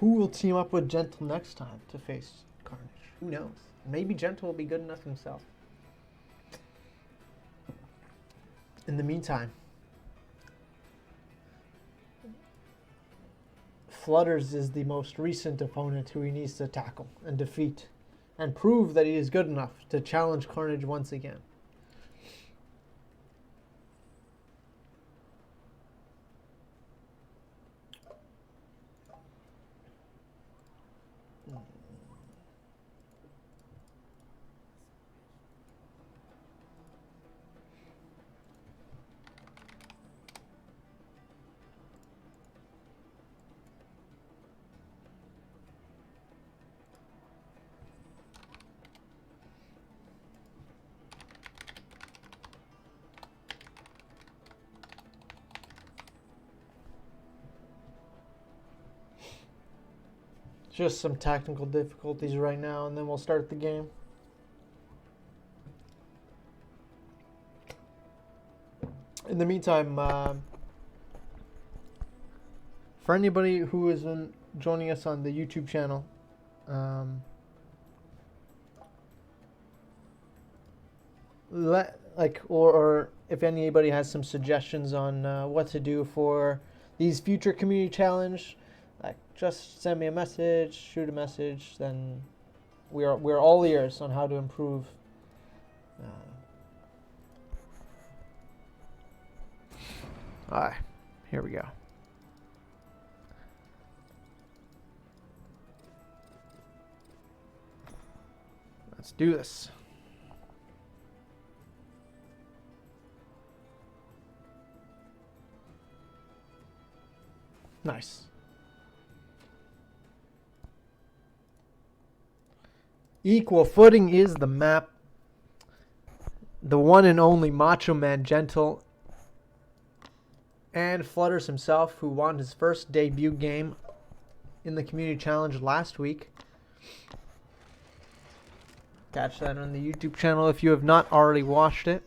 Who will team up with Gentle next time to face Carnage? Who knows? Maybe Gentle will be good enough himself. In the meantime, Flutters is the most recent opponent who he needs to tackle and defeat and prove that he is good enough to challenge Carnage once again. Just some technical difficulties right now, and then we'll start the game. In the meantime, for anybody who is joining us on the YouTube channel, or if anybody has some suggestions on what to do for these future community challenge, just send me a message, shoot a message. Then we're all ears on how to improve. All right, here we go. Let's do this. Nice. Equal footing is the map. The one and only Macho Man Gentle and Flutters himself, who won his first debut game in the community challenge last week. Catch that on the YouTube channel if you have not already watched it.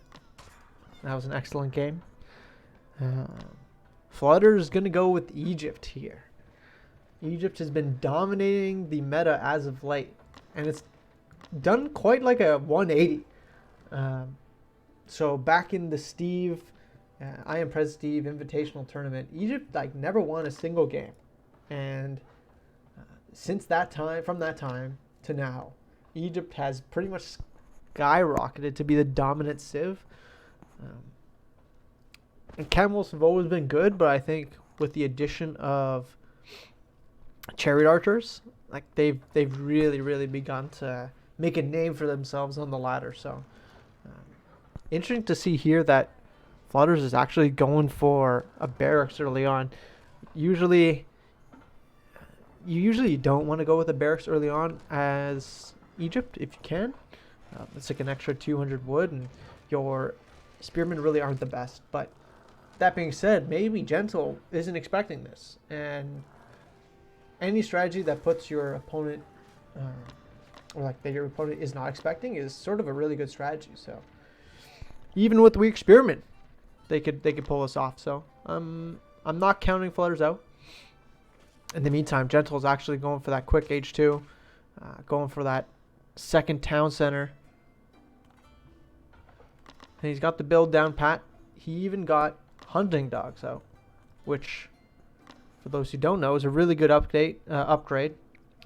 That was an excellent game. Flutters is going to go with Egypt here. Egypt has been dominating the meta as of late, and it's done quite like a 180. So back in the Steve, I Am Pres Steve Invitational Tournament, Egypt never won a single game, and since that time, from that time to now, Egypt has pretty much skyrocketed to be the dominant civ. And camels have always been good, but I think with the addition of chariot archers, they've really begun to make a name for themselves on the ladder. So interesting to see here that Flutters is actually going for a barracks early on. You usually don't want to go with a barracks early on as Egypt if you can. It's like an extra 200 wood, and your spearmen really aren't the best. But that being said, maybe Gentle isn't expecting this, and any strategy that puts your opponent, that your opponent is not expecting, is sort of a really good strategy. So even with weak spearmen, they could pull this off. So I'm not counting Flutters out. In the meantime, Gentle is actually going for that quick H2, going for that second town center. And he's got the build down pat. He even got hunting dogs out, which, for those who don't know, is a really good upgrade.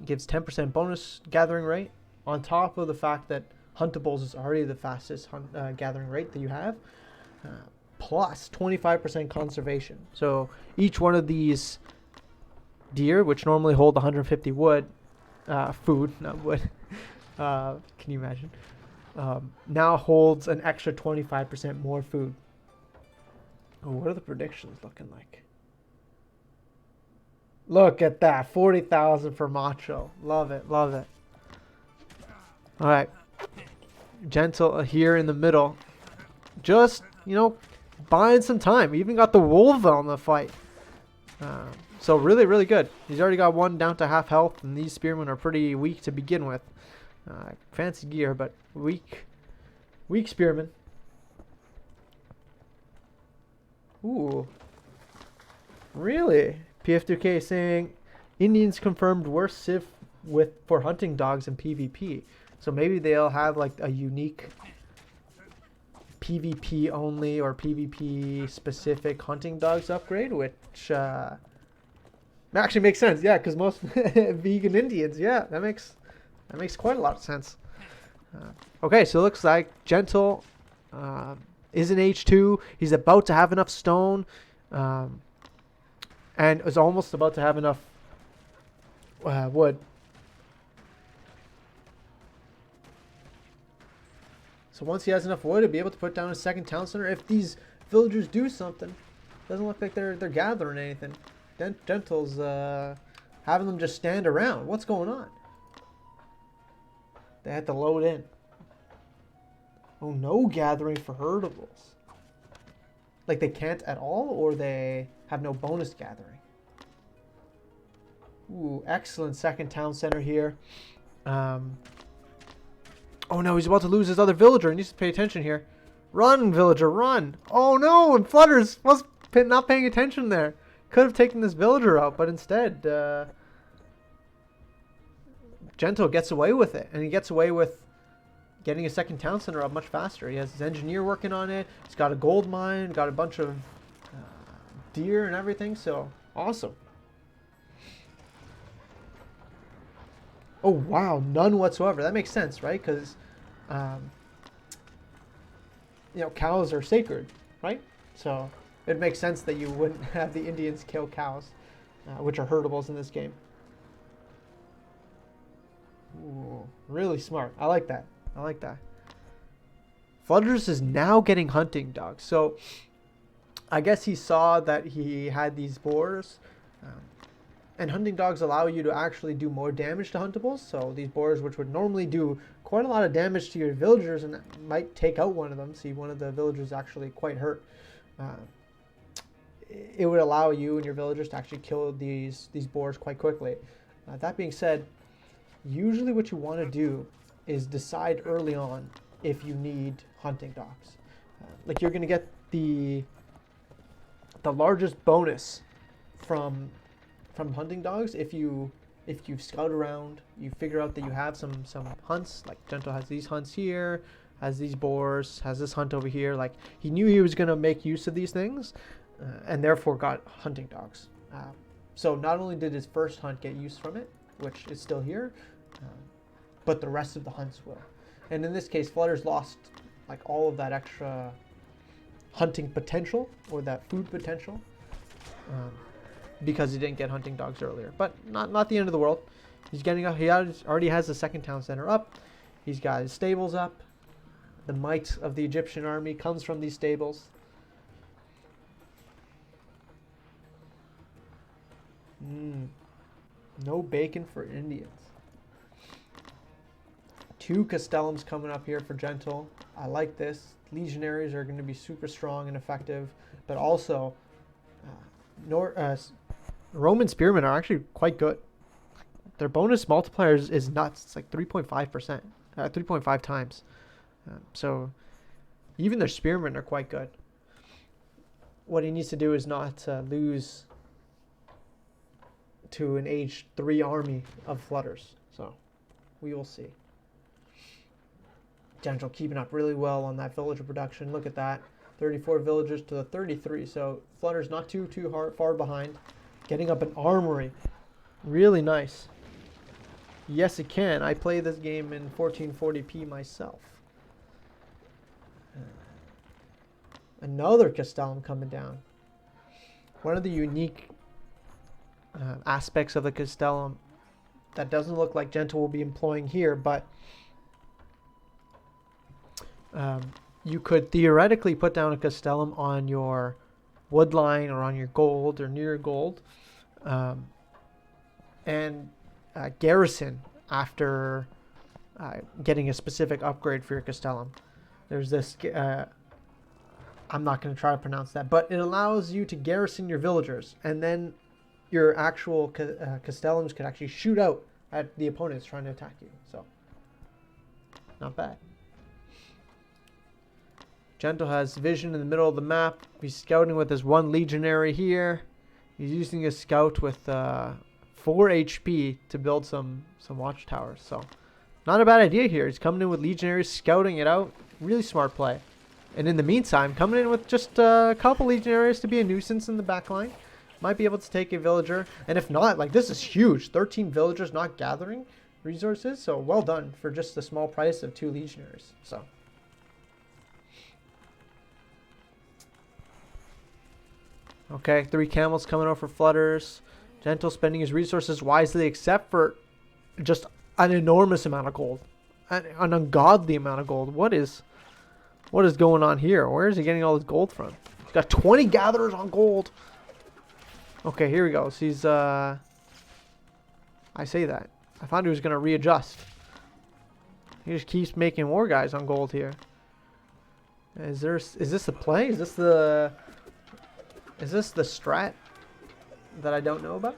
It gives 10% bonus gathering rate on top of the fact that huntables is already the fastest gathering rate that you have, plus 25% conservation. So each one of these deer, which normally hold 150 wood, food, not wood, can you imagine, now holds an extra 25% more food. Oh, what are the predictions looking like? Look at that, 40,000 for Macho. Love it, love it. All right, Gentle here in the middle, just buying some time. Even got the wolf on the fight. So really good. He's already got one down to half health, and these spearmen are pretty weak to begin with. Fancy gear, but weak spearmen. Ooh, really? PF2K saying Indians confirmed worst civ for hunting dogs in PvP. So maybe they'll have like a unique PvP only or PvP specific hunting dogs upgrade, which actually makes sense. Yeah, because most vegan Indians, yeah, that makes quite a lot of sense. Okay, so it looks like Gentle is in H2. He's about to have enough stone, and is almost about to have enough wood. So once he has enough wood, he'll be able to put down a second town center. If these villagers do something, doesn't look like they're gathering anything. Gentle's having them just stand around. What's going on? They had to load in. Oh, no gathering for herdables. Like they can't at all, or they have no bonus gathering. Ooh, excellent second town center here. Oh no, he's about to lose his other villager. He needs to pay attention here. Run, villager, run. Oh no, and Flutters was not paying attention there. Could have taken this villager out, but instead, Gentle gets away with it. And he gets away with getting a second town center up much faster. He has his engineer working on it. He's got a gold mine, got a bunch of deer and everything. So, awesome. Oh, wow. None whatsoever. That makes sense, right? Because, you know, cows are sacred, right? So it makes sense that you wouldn't have the Indians kill cows, which are herdables in this game. Ooh, really smart. I like that. I like that. Flutters is now getting hunting dogs. So I guess he saw that he had these boars. And hunting dogs allow you to actually do more damage to huntables. So these boars, which would normally do quite a lot of damage to your villagers and might take out one of them. See, one of the villagers actually quite hurt. It would allow you and your villagers to actually kill these boars quite quickly. That being said, usually what you want to do is decide early on if you need hunting dogs. Like you're going to get the largest bonus from hunting dogs if you scout around, you figure out that you have some hunts. Like Gentle has these hunts here, has these boars, has this hunt over here. Like he knew he was going to make use of these things, and therefore got hunting dogs. So not only did his first hunt get use from it, which is still here, but the rest of the hunts will. And in this case, Flutters lost like all of that extra hunting potential or that food potential. Because he didn't get hunting dogs earlier. But not the end of the world. He's getting up. He already has the second town center up. He's got his stables up. The might of the Egyptian army comes from these stables. No bacon for Indians. 2 Castellums coming up here for Gentle. I like this. Legionaries are going to be super strong and effective. But also, Roman spearmen are actually quite good. Their bonus multiplier is nuts. It's like 3.5%, 3.5 times. So even their spearmen are quite good. What he needs to do is not lose to an age 3 army of Flutters. So we will see. Gentle keeping up really well on that villager production. Look at that. 34 villagers to the 33. So Flutters not too far behind. Getting up an armory. Really nice. Yes, it can. I play this game in 1440p myself. Another Castellum coming down. One of the unique aspects of the Castellum that doesn't look like Gentle will be employing here, but you could theoretically put down a Castellum on your wood line or on your gold or near gold, and garrison after getting a specific upgrade for your Castellum. There's this, I'm not going to try to pronounce that, but it allows you to garrison your villagers, and then your actual Castellums could actually shoot out at the opponents trying to attack you. So, not bad. Gentle has vision in the middle of the map. He's scouting with his 1 legionary here. He's using his scout with 4 HP to build some watchtowers. So not a bad idea here. He's coming in with legionaries, scouting it out. Really smart play. And in the meantime, coming in with just a couple legionaries to be a nuisance in the back line. Might be able to take a villager. And if not, like, this is huge. 13 villagers not gathering resources. So well done for just the small price of 2 legionaries. So okay, 3 camels coming out for Flutters. Gentle spending his resources wisely, except for just an enormous amount of gold. An ungodly amount of gold. What is going on here? Where is he getting all this gold from? He's got 20 gatherers on gold. Okay, here he goes. He's, I say that. I thought he was going to readjust. He just keeps making war guys on gold here. Is this the play? Is this the strat that I don't know about?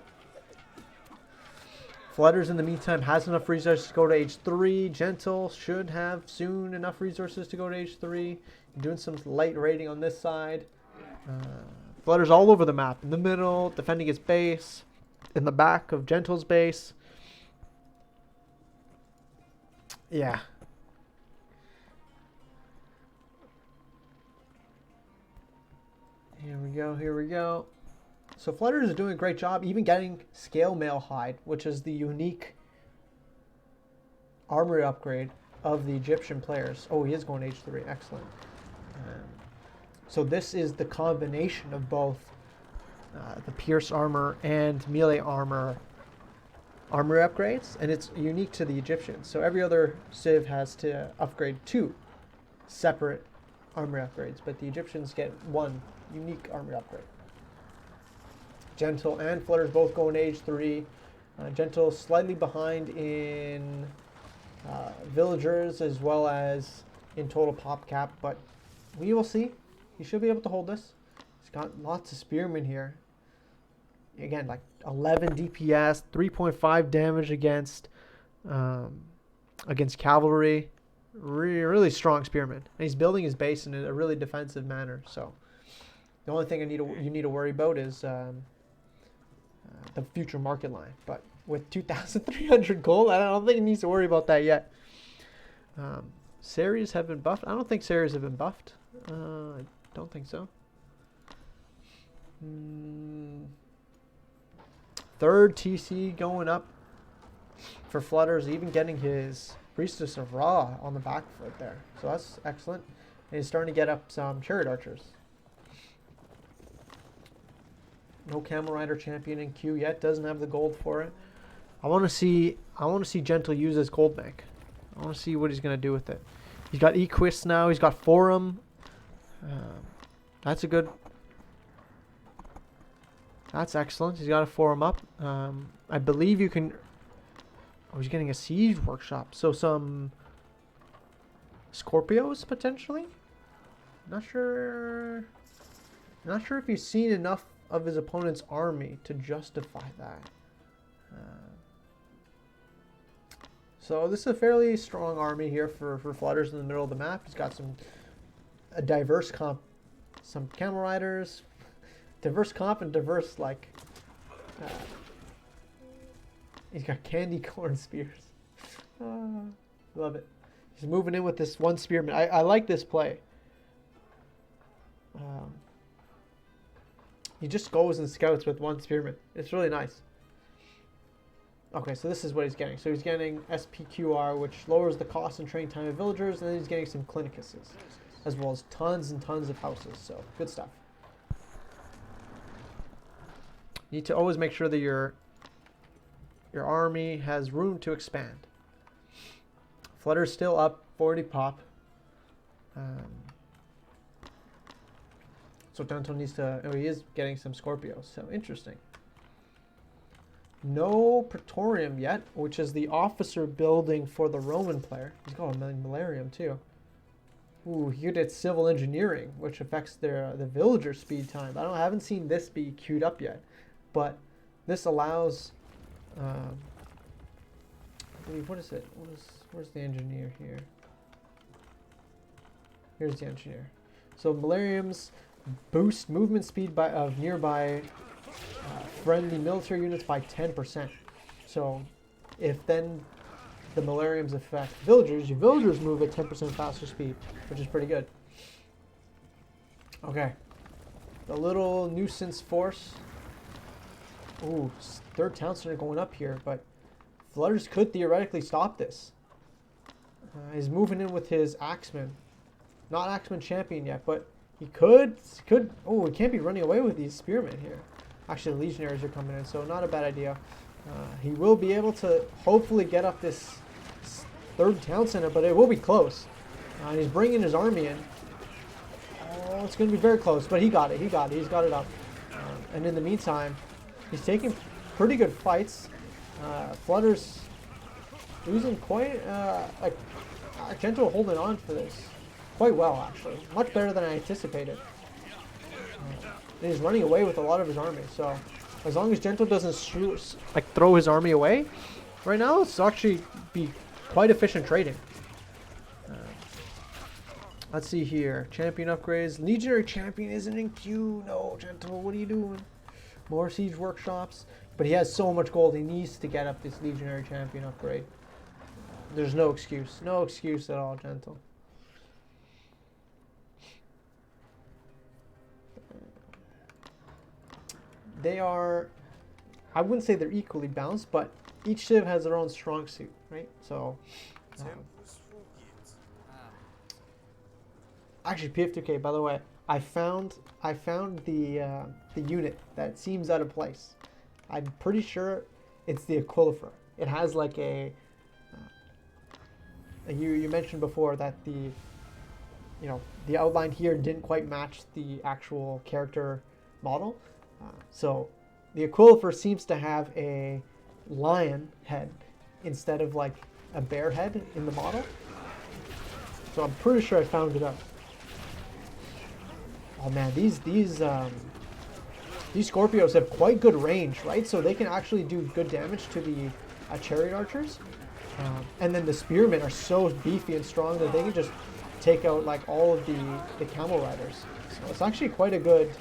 Flutters in the meantime has enough resources to go to age 3. Gentle should have soon enough resources to go to age 3. Doing some light raiding on this side. Flutters all over the map. In the middle, defending his base. In the back of Gentle's base. Yeah. Here we go, here we go. So Flutters is doing a great job even getting scale mail hide, which is the unique armory upgrade of the Egyptian players. Oh, he is going H3. Excellent. So this is the combination of both the pierce armor and melee armor armory upgrades, and it's unique to the Egyptians. So every other civ has to upgrade 2 separate armory upgrades, but the Egyptians get 1 unique armory upgrade. Gentle and Flutters both going age 3. Gentle slightly behind in villagers as well as in total pop cap, but we will see. He should be able to hold this. He's got lots of spearmen here. Again, like 11 DPS, 3.5 damage against cavalry. Really strong spearman. And he's building his base in a really defensive manner. So the only thing you need to worry about is the future market line. But with 2,300 gold, I don't think he needs to worry about that yet. Series have been buffed. I don't think series have been buffed. I don't think so. Third TC going up for Flutters, even getting his Priestess of Ra on the back foot there. So that's excellent. And he's starting to get up some chariot archers. No Camel Rider champion in queue yet. Doesn't have the gold for it. I want to see Gentle use his gold bank. I want to see what he's going to do with it. He's got Equus now. He's got Forum. That's a good... That's excellent. He's got a Forum up. I believe you can... Oh, he's getting a siege workshop. So some Scorpios potentially? Not sure if he's seen enough of his opponent's army to justify that. So this is a fairly strong army here for Flutters in the middle of the map. He's got a diverse comp, some camel riders, diverse comp and diverse like. He's got candy corn spears. Love it. He's moving in with this one spearman. I like this play. He just goes and scouts with one spearman. It's really nice. Okay, so this is what he's getting. So he's getting SPQR, which lowers the cost and train time of villagers, and then he's getting some Clinicuses, as well as tons and tons of houses. So good stuff. You need to always make sure that your army has room to expand. Flutter's still up 40 pop. So Gentle needs to... Oh, he is getting some Scorpios. So interesting. No Praetorium yet, which is the officer building for the Roman player. He's got a Millenarium too. Ooh, here it's civil engineering, which affects the villager speed time. I haven't seen this be queued up yet, but this allows. I believe, what is it? Where's the engineer here? Here's the engineer. So Millenariums boost movement speed of nearby friendly military units by 10%. So if then the Malariums affect villagers, your villagers move at 10% faster speed, which is pretty good. Okay. The little nuisance force. Ooh, third town center going up here, but Flutters could theoretically stop this. He's moving in with his Axeman. Not Axeman champion yet, but he could. Oh, he can't be running away with these spearmen here. Actually, the legionaries are coming in, so not a bad idea. He will be able to hopefully get up this third town center, but it will be close. And he's bringing his army in. Oh, it's going to be very close, but he got it. He's got it up. And in the meantime, he's taking pretty good fights. Flutters losing quite, Gentle holding on for this quite well, actually. Much better than I anticipated. And he's running away with a lot of his army, so as long as Gentle doesn't throw his army away, right now it's actually be quite efficient trading. Let's see here. Champion upgrades. Legionary champion isn't in queue. No, Gentle, what are you doing? More siege workshops. But he has so much gold, he needs to get up this legionary champion upgrade. There's no excuse. No excuse at all, Gentle. They are, I wouldn't say they're equally balanced, but each civ has their own strong suit, right? So, actually, PF2K, by the way, I found the unit that seems out of place. I'm pretty sure it's the Aquilifer. It has like you mentioned before that the outline here didn't quite match the actual character model. So the Aquilifer seems to have a lion head instead of like a bear head in the model. So I'm pretty sure I found it up. Oh man, these Scorpios have quite good range, right? So they can actually do good damage to the chariot archers. And then the spearmen are so beefy and strong that they can just take out like all of the camel riders. So it's actually quite a good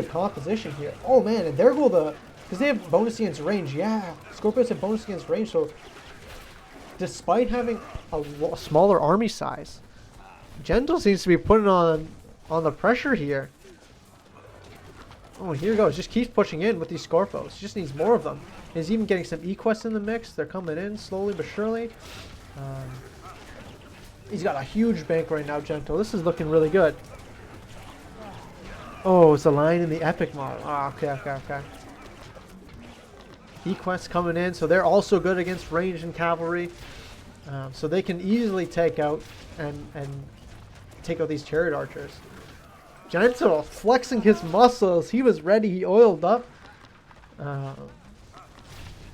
composition here. Oh man, and there go because they have bonus against range. Yeah, Scorpios have bonus against range. So despite having a smaller army size, Gentle seems to be putting on the pressure here. Oh, here he goes. Just keeps pushing in with these Scorpios. He just needs more of them. He's even getting some E-quests in the mix. They're coming in slowly but surely. He's got a huge bank right now, Gentle. This is looking really good. Oh, it's a line in the epic model. Oh, okay. E-quests coming in, so they're also good against range and cavalry. So they can easily take out and take out these chariot archers. Gentle flexing his muscles. He was ready. He oiled up.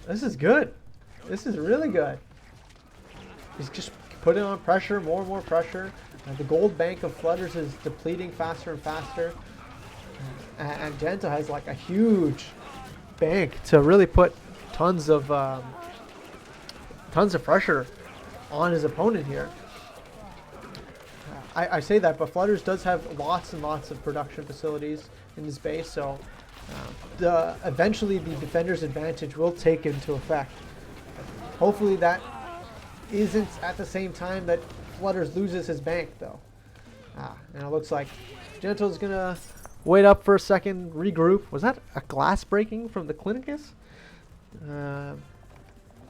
This is good. This is really good. He's just putting on pressure, more and more pressure. The gold bank of Flutters is depleting faster and faster. And Gentle has like a huge bank to really put tons of pressure on his opponent here. I say that, but Flutters does have lots and lots of production facilities in his base, so eventually the defender's advantage will take into effect. Hopefully that isn't at the same time that Flutters loses his bank, though. And it looks like Gentle's gonna wait up for a second, regroup. Was that a glass breaking from the Clinicus?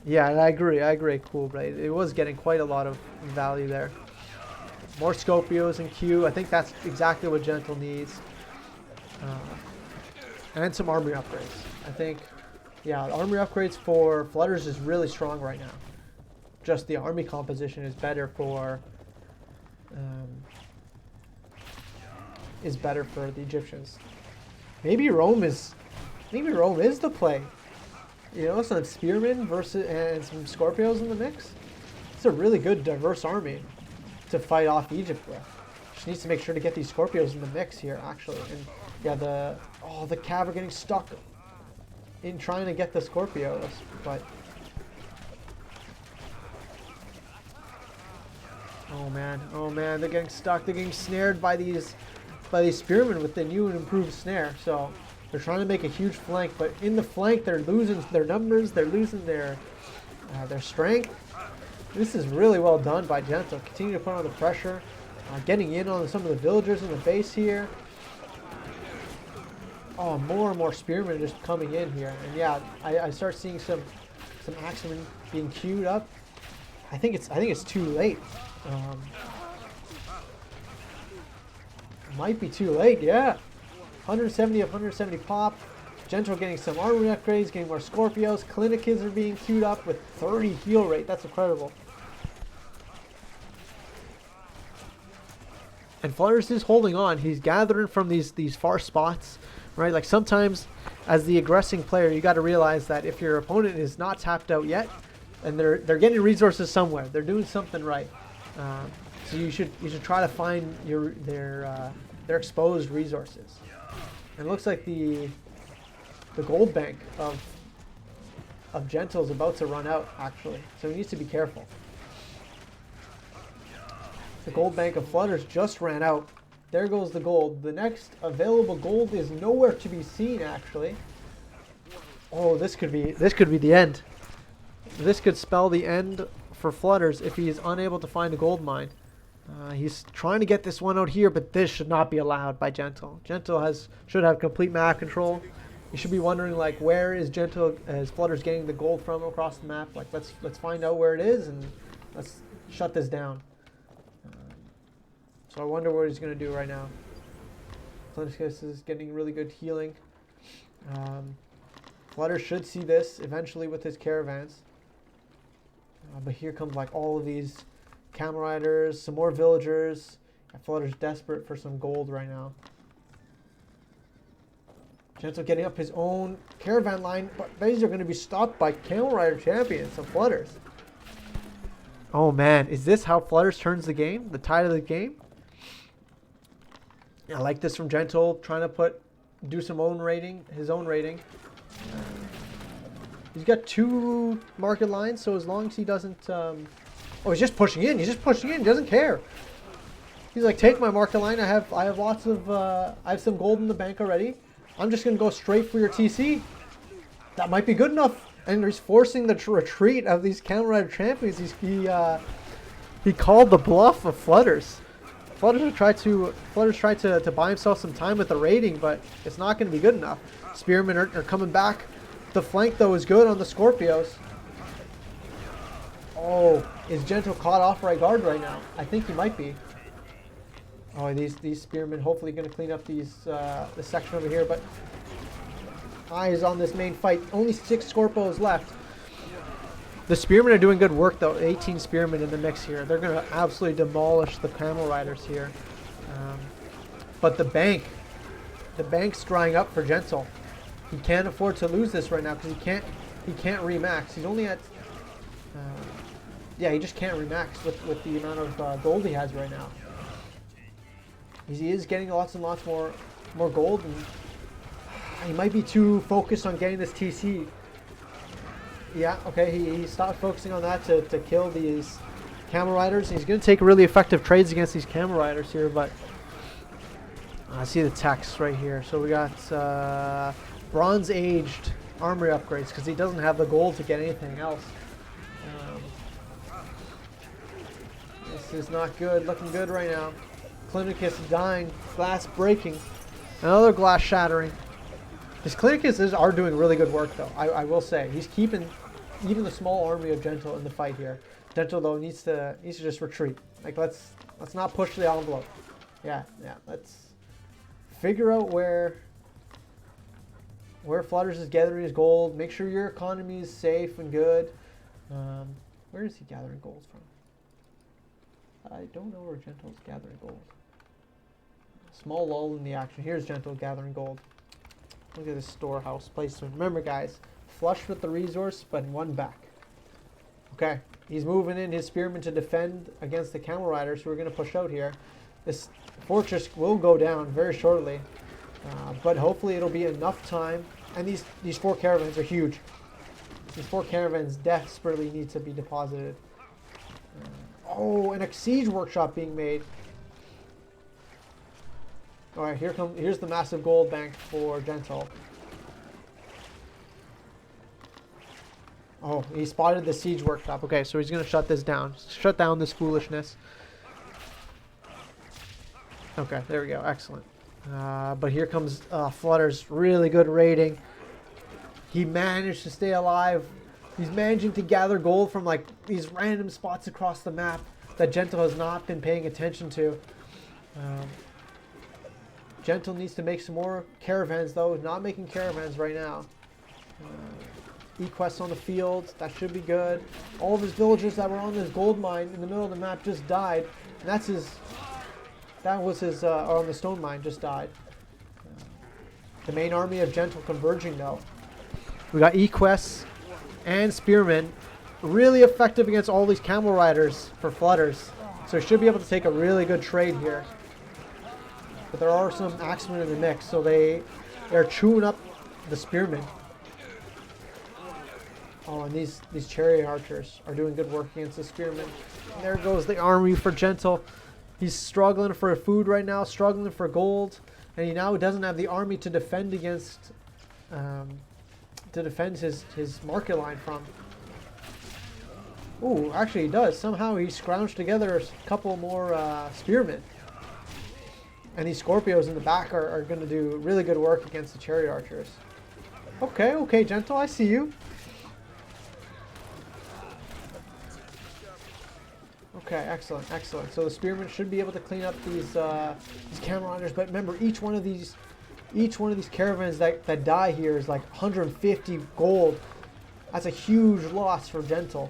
Yeah, I agree. Cool, right? It was getting quite a lot of value there. More Scorpios in queue. I think that's exactly what Gentle needs. And some armory upgrades. I think, yeah, the armory upgrades for Flutters is really strong right now. Just the army composition is better for the Egyptians. Maybe Rome is the play. You know, some spearmen versus and some Scorpios in the mix. It's a really good diverse army to fight off Egypt with. Just needs to make sure to get these Scorpios in the mix here, actually. And yeah, the Cav are getting stuck in trying to get the Scorpios, but oh man, they're getting stuck. They're getting snared by these spearmen with the new and improved snare. So They're trying to make a huge flank, but in the flank they're losing their numbers, they're losing their strength. This is really well done by Gentle. Continue to put on the pressure, getting in on some of the villagers in the base here. Oh, more and more spearmen just coming in here, and yeah, I start seeing some axemen being queued up. I think it's too late. Might be too late, yeah. 170 of 170 pop. Gentle getting some armory upgrades, getting more Scorpios. Clinicus are being queued up with 30 heal rate. That's incredible. And Flutters is holding on. He's gathering from these far spots, right? Like sometimes as the aggressing player, you got to realize that if your opponent is not tapped out yet, and they're getting resources somewhere, they're doing something right. So you should try to find their exposed resources. And it looks like the gold bank of Gentle is about to run out, actually. So he needs to be careful. The gold bank of Flutters just ran out. There goes the gold. The next available gold is nowhere to be seen, actually. Oh, this could be the end. This could spell the end for Flutters if he is unable to find a gold mine. He's trying to get this one out here, but this should not be allowed by Gentle. Gentle should have complete map control. You should be wondering, like, where is Flutters getting the gold from across the map? Like, let's find out where it is and let's shut this down. So I wonder what he's going to do right now. Clinicus is getting really good healing. Flutters should see this eventually with his caravans. But here comes like all of these camel riders, some more villagers. Flutter's desperate for some gold right now. Gentle getting up his own caravan line, but these are going to be stopped by camel rider champions of Flutters. Oh man, is this how Flutters turns the game? The tide of the game? I like this from Gentle, trying to do some his own rating. He's got 2 market lines, so as long as he doesn't... oh, he's just pushing in. He's just pushing in. He doesn't care. He's like, take my market line. I have lots of... I have some gold in the bank already. I'm just going to go straight for your TC. That might be good enough. And he's forcing the retreat of these Camel Rider champions. He called the bluff of Flutters. Flutters tried to buy himself some time with the raiding, but it's not going to be good enough. Spearmen are coming back. The flank, though, is good on the Scorpios. Oh, is Gentle caught off right guard right now? I think he might be. Oh, these spearmen hopefully going to clean up this section over here, but eyes on this main fight. Only 6 Scorpios left. The spearmen are doing good work, though. 18 spearmen in the mix here. They're going to absolutely demolish the camel riders here. But the bank's drying up for Gentle. He can't afford to lose this right now because he can't remax. He's only at yeah, he just can't remax with the amount of gold he has right now. He is getting lots and lots more gold, and he might be too focused on getting this TC. Yeah, okay, he stopped focusing on that to kill these camel riders. He's going to take really effective trades against these camel riders here, but I see the text right here. So we got bronze aged armory upgrades because he doesn't have the gold to get anything else. This is not good, looking good right now. Clinicus dying, glass breaking, another glass shattering. His Clinicus are doing really good work, though. I will say he's keeping even the small army of Gentle in the fight here. Gentle, though, needs to just retreat. Like, let's not push the envelope. Yeah. Let's figure out where Flutters is gathering his gold. Make sure your economy is safe and good. Where is he gathering gold from? I don't know where Gentle's gathering gold. Small lull in the action. Here's Gentle gathering gold. Look at this storehouse placement. Remember, guys, flush with the resource, but 1 back. Okay, he's moving in his spearmen to defend against the camel riders who are going to push out here. This fortress will go down very shortly, but hopefully it'll be enough time. And these 4 caravans are huge. These 4 caravans desperately need to be deposited. Oh, and a siege workshop being made. All right, here's the massive gold bank for Gentle. Oh, he spotted the siege workshop. Okay, so he's gonna shut this down. Shut down this foolishness. Okay, there we go. Excellent. But here comes Flutters. Really good raiding. He managed to stay alive. He's managing to gather gold from like these random spots across the map that Gentle has not been paying attention to. Gentle needs to make some more caravans though. Not making caravans right now. E-quests on the field. That should be good. All of his villagers that were on this gold mine in the middle of the map just died. And that's his... That was his... on the stone mine just died. The main army of Gentle converging though. We got E-quests and spearmen. Really effective against all these camel riders for Flutters. So he should be able to take a really good trade here. But there are some axemen in the mix, so they're chewing up the spearmen. Oh, and these chariot archers are doing good work against the spearmen. And there goes the army for Gentle. He's struggling for food right now, struggling for gold, and he now doesn't have the army to defend against, to defend his market line from. Ooh, actually he does. Somehow he scrounged together a couple more spearmen. And these Scorpios in the back are going to do really good work against the chariot archers. Okay, Gentle, I see you. Okay, excellent. So the spearmen should be able to clean up these camel riders. But remember, each one of these caravans that die here is like 150 gold. That's a huge loss for Gentle.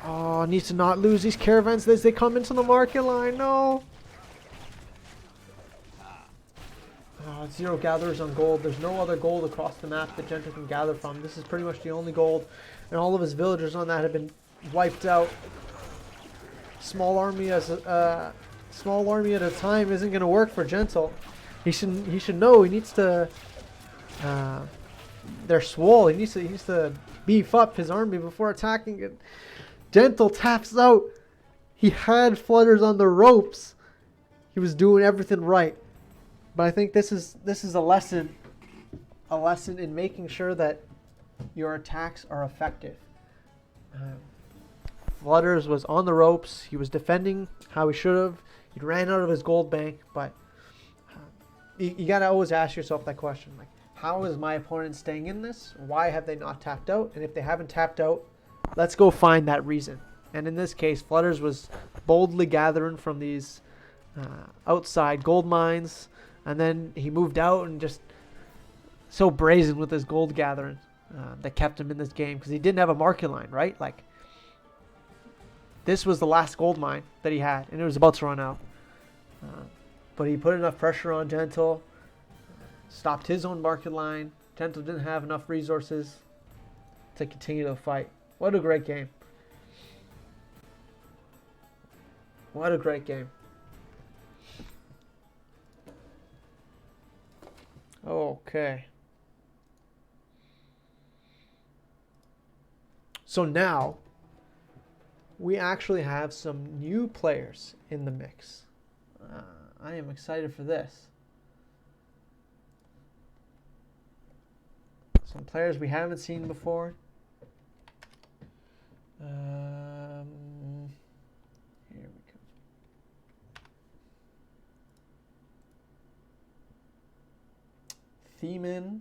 Oh, needs to not lose these caravans as they come into the market line. No. Oh, 0 gatherers on gold. There's no other gold across the map that Gentle can gather from. This is pretty much the only gold, and all of his villagers on that have been wiped out. Small army at a time isn't going to work for Gentle. He should know. He needs to. They're swole. He needs to beef up his army before attacking it. Gentle taps out. He had Flutters on the ropes. He was doing everything right. But I think this is a lesson in making sure that your attacks are effective. Flutters was on the ropes. He was defending how he should have. He ran out of his gold bank, but you gotta always ask yourself that question: like, how is my opponent staying in this? Why have they not tapped out? And if they haven't tapped out, let's go find that reason. And in this case, Flutters was boldly gathering from these outside gold mines, and then he moved out and just so brazen with his gold gathering that kept him in this game because he didn't have a market line, right? Like, this was the last gold mine that he had, and it was about to run out. But he put enough pressure on Gentle, stopped his own market line. Gentle didn't have enough resources to continue the fight. What a great game. What a great game. Okay. So now we actually have some new players in the mix. I am excited for this. Some players we haven't seen before. Here we go. Themin.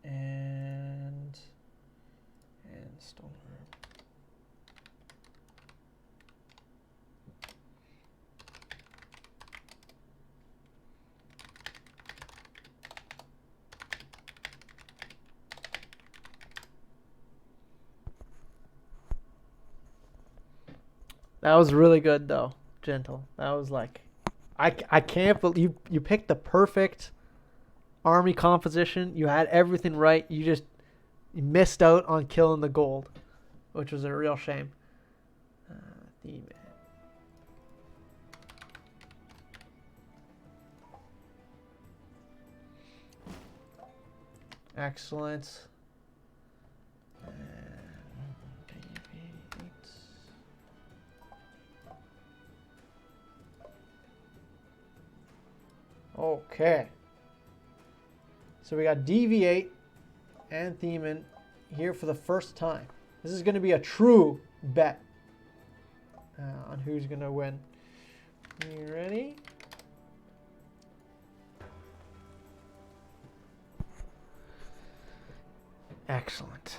And Stoneworm. That was really good though, Gentle. That was like, I can't believe you picked the perfect army composition. You had everything right. You missed out on killing the gold, which was a real shame. Theme. Excellent. Okay. So we got Deviate and Themen here for the first time. This is going to be a true bet on who's going to win. You ready? Excellent.